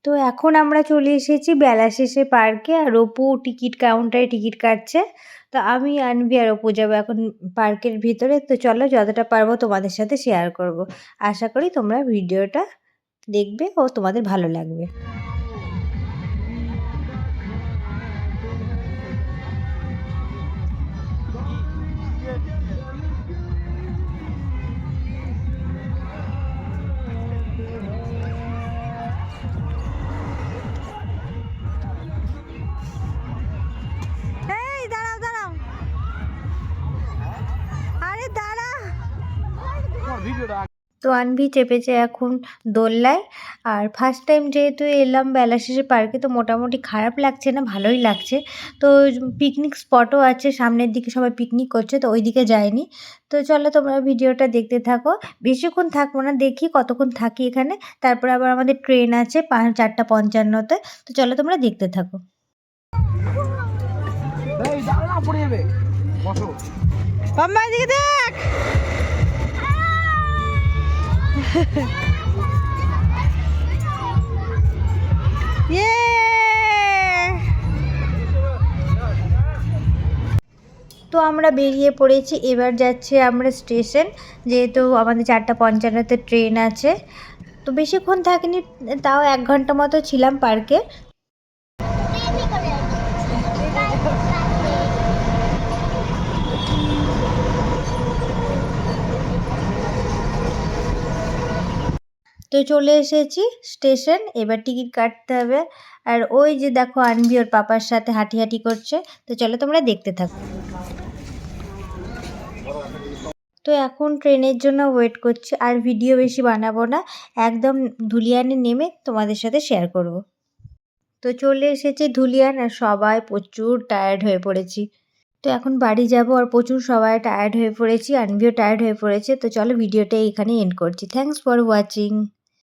তো এখন আমরা চলে এসেছি বেলা শেষে পার্কে, আর অপু টিকিট কাউন্টারে টিকিট কাটছে। তো আমি, আনভি আর অপু যাবো এখন পার্কের ভিতরে। তো চলো যতটা পারবো তোমাদের সাথে শেয়ার করব। আশা করি তোমরা ভিডিওটা দেখবে ও তোমাদের ভালো লাগবে। তো আনভি চেপেছে এখন দোলনায়। আর ফার্স্ট টাইম যেহেতু এলাম বেলা শেষে পার্কে, তো মোটামুটি খারাপ লাগছে না, ভালোই লাগছে। তো পিকনিক স্পটও আছে সামনের দিকে, সবাই পিকনিক করছে, তো ওই দিকে যায়নি। তো চলো তোমরা ভিডিওটা দেখতে থাকো। বেশিক্ষণ থাকবো না, দেখি কতক্ষণ থাকি এখানে। তারপরে আবার আমাদের ট্রেন আছে 4:55-তে। তো চলো তোমরা দেখতে থাকো। দিকে দেখ। তো আমরা বেরিয়ে পড়েছি, এবার যাচ্ছি আমরা স্টেশন, যেহেতু আমাদের 4:55-তে ট্রেন আছে। তো বেশিক্ষণ থাকিনি, তাও 1 ঘন্টা মতো ছিলাম পার্কে। তো চলে এসেছি স্টেশন, এবার টিকিট কাটতে হবে। আর ওই যে দেখো আনভি ওর পাপার সাথে হাঁটি করছে। তো চলো তোমরা দেখতে থাকো। তো এখন ট্রেনের জন্য ওয়েট করছি, আর ভিডিও বেশি বানাবো না, একদম ধুলিয়ানে নেমে তোমাদের সাথে শেয়ার করব। তো চলে এসেছি ধুলিয়ান, আর সবাই প্রচুর টায়ার্ড হয়ে পড়েছি। তো এখন বাড়ি যাব, আর প্রচুর সবাই টায়ার্ড হয়ে পড়েছি, আনভিও টায়ার্ড হয়ে পড়েছে। তো চলো ভিডিওটা এখানে এন্ড করছি। Thanks for watching.